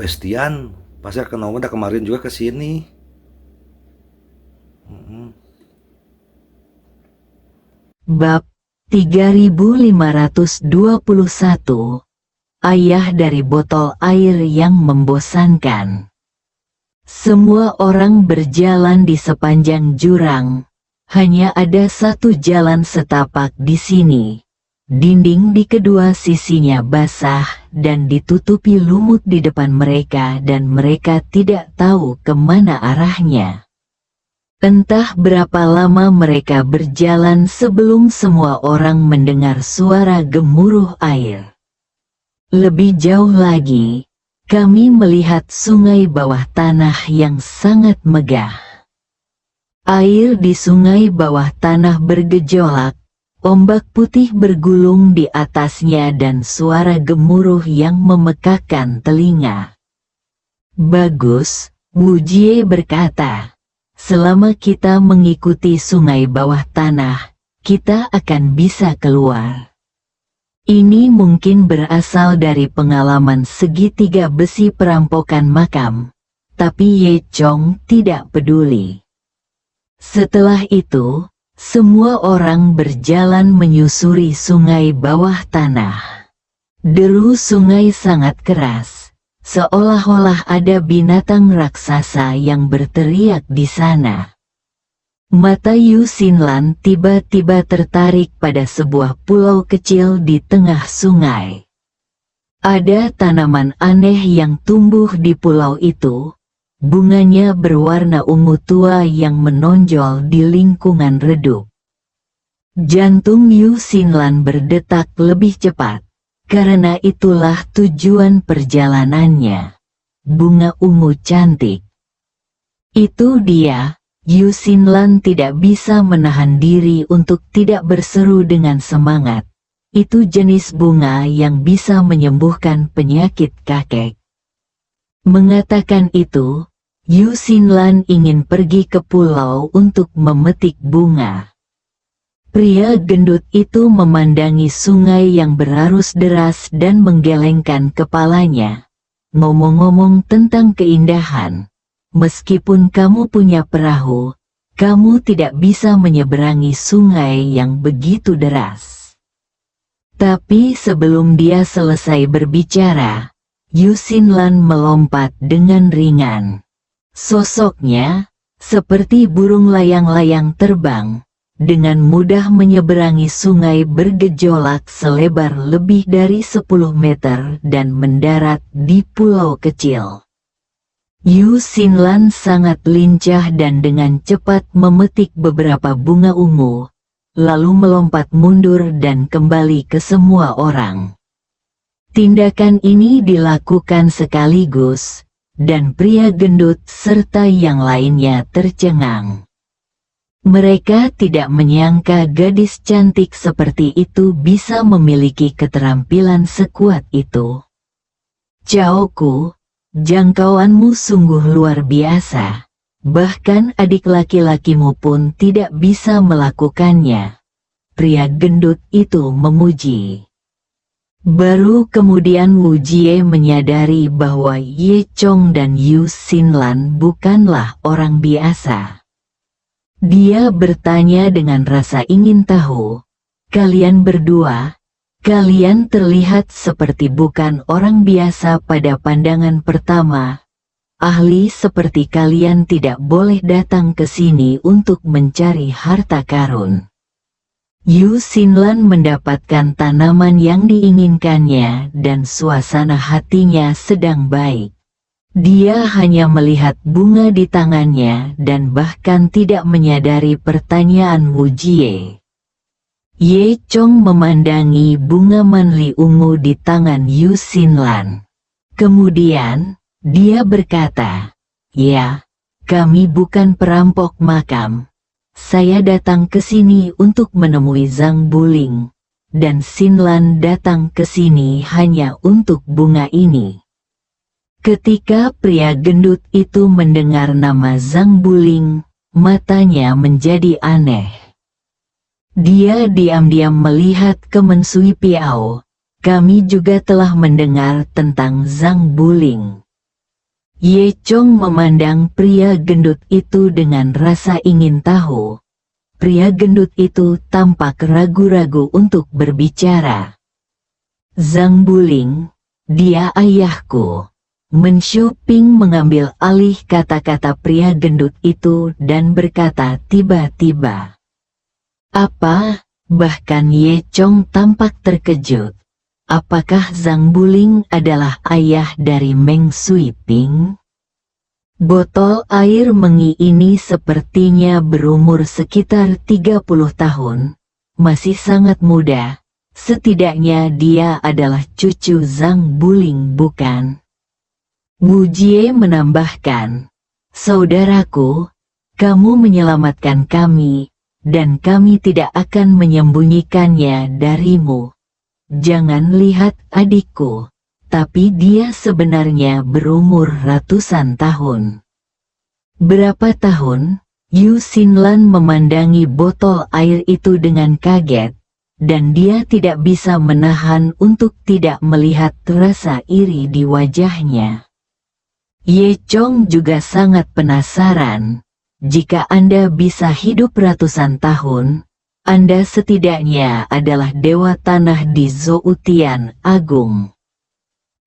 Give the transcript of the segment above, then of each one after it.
Pestian, pasar kenapa udah kemarin juga ke sini. Bab 3521. Ayah dari botol air yang membosankan. Semua orang berjalan di sepanjang jurang. Hanya ada satu jalan setapak di sini. Dinding di kedua sisinya basah dan ditutupi lumut di depan mereka dan mereka tidak tahu kemana arahnya. Entah berapa lama mereka berjalan sebelum semua orang mendengar suara gemuruh air. Lebih jauh lagi, kami melihat sungai bawah tanah yang sangat megah. Air di sungai bawah tanah bergejolak, ombak putih bergulung di atasnya dan suara gemuruh yang memekakkan telinga. Bagus, Wu Jie berkata. Selama kita mengikuti sungai bawah tanah, kita akan bisa keluar. Ini mungkin berasal dari pengalaman segitiga besi perampokan makam, tapi Ye Chong tidak peduli. Setelah itu, semua orang berjalan menyusuri sungai bawah tanah. Deru sungai sangat keras. Seolah-olah ada binatang raksasa yang berteriak di sana. Mata Yu Xinlan tiba-tiba tertarik pada sebuah pulau kecil di tengah sungai. Ada tanaman aneh yang tumbuh di pulau itu. Bunganya berwarna ungu tua yang menonjol di lingkungan redup. Jantung Yu Xinlan berdetak lebih cepat. Karena itulah tujuan perjalanannya. Bunga ungu cantik. Itu dia. Yu Xinlan tidak bisa menahan diri untuk tidak berseru dengan semangat. Itu jenis bunga yang bisa menyembuhkan penyakit kakek. Mengatakan itu, Yu Xinlan ingin pergi ke pulau untuk memetik bunga. Pria gendut itu memandangi sungai yang berarus deras dan menggelengkan kepalanya. Ngomong-ngomong tentang keindahan, meskipun kamu punya perahu, kamu tidak bisa menyeberangi sungai yang begitu deras. Tapi sebelum dia selesai berbicara, Yu Xinlan melompat dengan ringan. Sosoknya, seperti burung layang-layang terbang, dengan mudah menyeberangi sungai bergejolak selebar lebih dari 10 meter dan mendarat di pulau kecil. Yu Xinlan sangat lincah dan dengan cepat memetik beberapa bunga ungu, lalu melompat mundur dan kembali ke semua orang. Tindakan ini dilakukan sekaligus, dan pria gendut serta yang lainnya tercengang. Mereka tidak menyangka gadis cantik seperti itu bisa memiliki keterampilan sekuat itu. Chaoku, jangkauanmu sungguh luar biasa. Bahkan adik laki-lakimu pun tidak bisa melakukannya. Pria gendut itu memuji. Baru kemudian Wu Jie menyadari bahwa Ye Chong dan Yu Xinlan bukanlah orang biasa. Dia bertanya dengan rasa ingin tahu, "Kalian berdua, kalian terlihat seperti bukan orang biasa pada pandangan pertama. Ahli seperti kalian tidak boleh datang ke sini untuk mencari harta karun." Yu Xinlan mendapatkan tanaman yang diinginkannya dan suasana hatinya sedang baik. Dia hanya melihat bunga di tangannya dan bahkan tidak menyadari pertanyaan Wu Jie. Ye Chong memandangi bunga manli ungu di tangan Yu Xinlan. Kemudian, dia berkata, "Ya, kami bukan perampok makam. Saya datang ke sini untuk menemui Zhang Buling, dan Xinlan datang ke sini hanya untuk bunga ini." Ketika pria gendut itu mendengar nama Zhang Buling, matanya menjadi aneh. Dia diam-diam melihat ke Mensui Piao. "Kami juga telah mendengar tentang Zhang Buling. Ye Chong memandang pria gendut itu dengan rasa ingin tahu. Pria gendut itu tampak ragu-ragu untuk berbicara. Zhang Buling, dia ayahku. Menshu Ping mengambil alih kata-kata pria gendut itu dan berkata tiba-tiba. Apa? Bahkan Ye Chong tampak terkejut. Apakah Zhang Buling adalah ayah dari Meng Sui Ping? Botol air mengi ini sepertinya berumur sekitar 30 tahun. Masih sangat muda. Setidaknya dia adalah cucu Zhang Buling, bukan? Wu Jie menambahkan, saudaraku, kamu menyelamatkan kami, dan kami tidak akan menyembunyikannya darimu. Jangan lihat adikku, tapi dia sebenarnya berumur ratusan tahun. Berapa tahun? Yu Xinlan memandangi botol air itu dengan kaget, dan dia tidak bisa menahan untuk tidak melihat rasa iri di wajahnya. Ye Chong juga sangat penasaran. Jika Anda bisa hidup ratusan tahun, Anda setidaknya adalah dewa tanah di Zoutian Agung.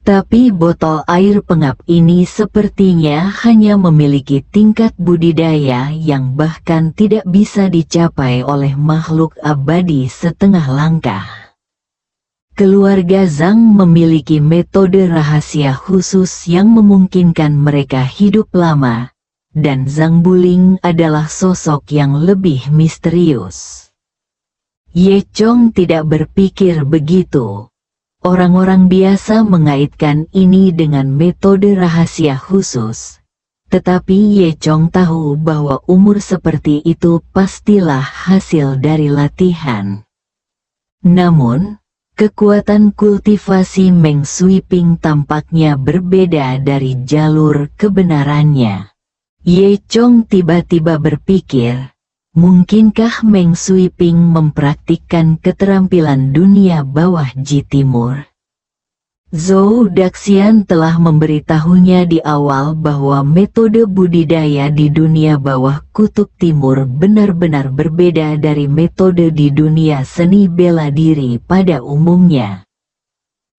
Tapi botol air pengap ini sepertinya hanya memiliki tingkat budidaya yang bahkan tidak bisa dicapai oleh makhluk abadi setengah langkah. Keluarga Zhang memiliki metode rahasia khusus yang memungkinkan mereka hidup lama, dan Zhang Buling adalah sosok yang lebih misterius. Ye Chong tidak berpikir begitu. Orang-orang biasa mengaitkan ini dengan metode rahasia khusus. Tetapi Ye Chong tahu bahwa umur seperti itu pastilah hasil dari latihan. Namun, kekuatan kultivasi Meng Sui Ping tampaknya berbeda dari jalur kebenarannya. Ye Chong tiba-tiba berpikir, mungkinkah Meng Sui Ping mempraktikkan keterampilan dunia bawah Ji Timur? Zhou Daxian telah memberitahunya di awal bahwa metode budidaya di dunia bawah kutub timur benar-benar berbeda dari metode di dunia seni bela diri pada umumnya.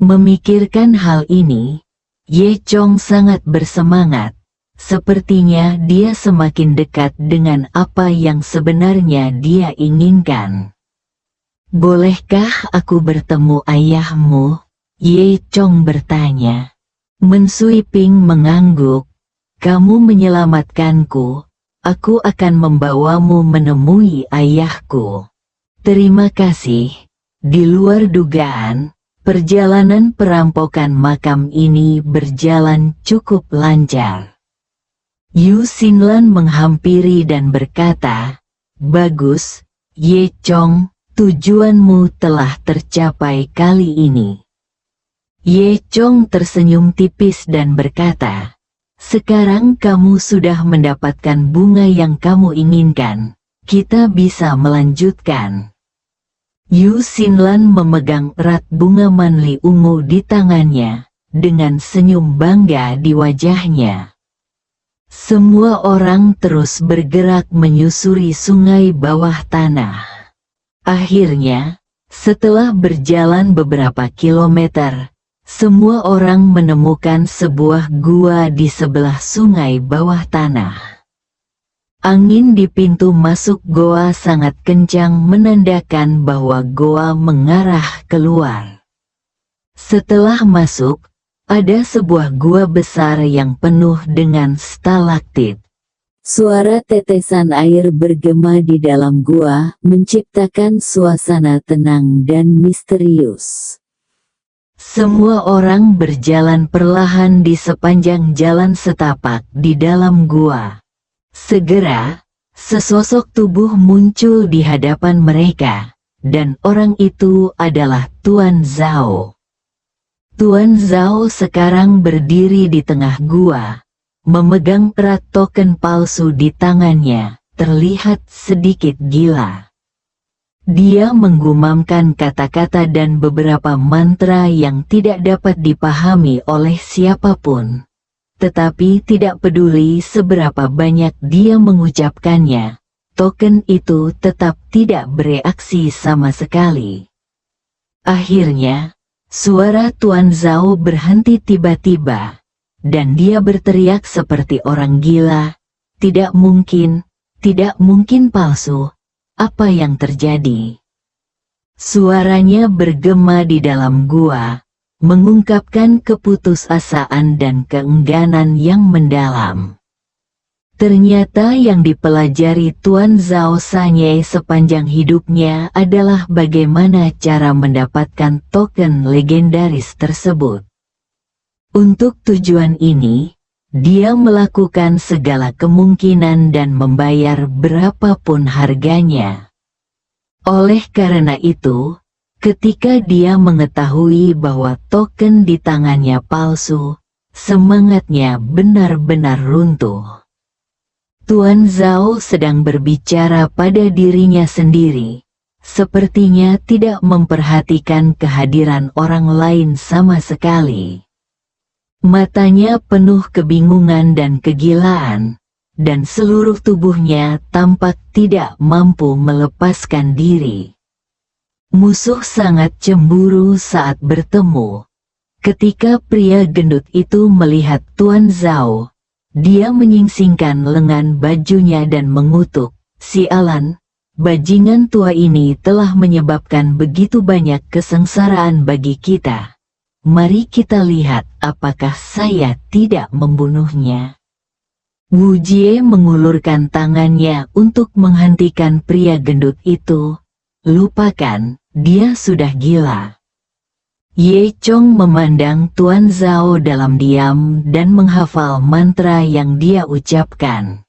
Memikirkan hal ini, Ye Chong sangat bersemangat. Sepertinya dia semakin dekat dengan apa yang sebenarnya dia inginkan. Bolehkah aku bertemu ayahmu? Ye Chong bertanya. Mensui Ping mengangguk. Kamu menyelamatkanku. Aku akan membawamu menemui ayahku. Terima kasih. Di luar dugaan, perjalanan perampokan makam ini berjalan cukup lancar. Yu Xinlan menghampiri dan berkata, bagus, Ye Chong, tujuanmu telah tercapai kali ini. Ye Chong tersenyum tipis dan berkata, sekarang kamu sudah mendapatkan bunga yang kamu inginkan, kita bisa melanjutkan. Yu Xinlan memegang erat bunga manli ungu di tangannya, dengan senyum bangga di wajahnya. Semua orang terus bergerak menyusuri sungai bawah tanah. Akhirnya, setelah berjalan beberapa kilometer, semua orang menemukan sebuah gua di sebelah sungai bawah tanah. Angin di pintu masuk goa sangat kencang menandakan bahwa goa mengarah keluar. Setelah masuk, ada sebuah gua besar yang penuh dengan stalaktit. Suara tetesan air bergema di dalam gua menciptakan suasana tenang dan misterius. Semua orang berjalan perlahan di sepanjang jalan setapak di dalam gua. Segera, sesosok tubuh muncul di hadapan mereka, dan orang itu adalah Tuan Zhao. Tuan Zhao sekarang berdiri di tengah gua, memegang erat token palsu di tangannya, terlihat sedikit gila. Dia menggumamkan kata-kata dan beberapa mantra yang tidak dapat dipahami oleh siapapun. Tetapi tidak peduli seberapa banyak dia mengucapkannya, token itu tetap tidak bereaksi sama sekali. Akhirnya, suara Tuan Zhao berhenti tiba-tiba, dan dia berteriak seperti orang gila, tidak mungkin palsu, apa yang terjadi? Suaranya bergema di dalam gua, mengungkapkan keputusasaan dan keengganan yang mendalam. Ternyata yang dipelajari Tuan Zhao Sanye sepanjang hidupnya adalah bagaimana cara mendapatkan token legendaris tersebut. Untuk tujuan ini, dia melakukan segala kemungkinan dan membayar berapapun harganya. Oleh karena itu, ketika dia mengetahui bahwa token di tangannya palsu, semangatnya benar-benar runtuh. Tuan Zhao sedang berbicara pada dirinya sendiri, sepertinya tidak memperhatikan kehadiran orang lain sama sekali. Matanya penuh kebingungan dan kegilaan, dan seluruh tubuhnya tampak tidak mampu melepaskan diri. Musuh sangat cemburu saat bertemu. Ketika pria gendut itu melihat Tuan Zhao, dia menyingsingkan lengan bajunya dan mengutuk, "Sialan, bajingan tua ini telah menyebabkan begitu banyak kesengsaraan bagi kita. Mari kita lihat apakah saya tidak membunuhnya." Wu Jie mengulurkan tangannya untuk menghentikan pria gendut itu. "Lupakan, dia sudah gila." Ye Chong memandang Tuan Zhao dalam diam dan menghafal mantra yang dia ucapkan.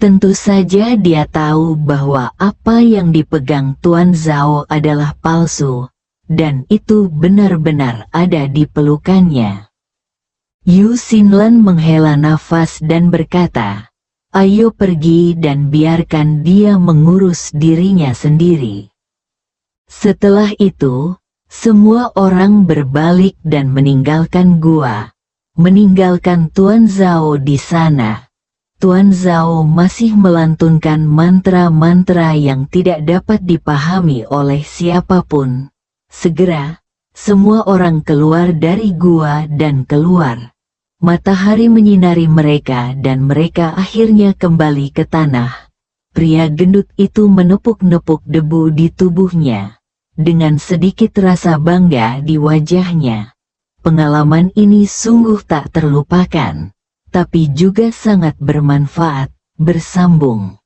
Tentu saja dia tahu bahwa apa yang dipegang Tuan Zhao adalah palsu, dan itu benar-benar ada di pelukannya. Yu Xinlan menghela nafas dan berkata, "Ayo pergi dan biarkan dia mengurus dirinya sendiri." Setelah itu, semua orang berbalik dan meninggalkan gua, meninggalkan Tuan Zhao di sana. Tuan Zhao masih melantunkan mantra-mantra yang tidak dapat dipahami oleh siapapun. Segera, semua orang keluar dari gua dan keluar. Matahari menyinari mereka dan mereka akhirnya kembali ke tanah. Pria gendut itu menepuk-nepuk debu di tubuhnya. Dengan sedikit rasa bangga di wajahnya. Pengalaman ini sungguh tak terlupakan, tapi juga sangat bermanfaat. Bersambung.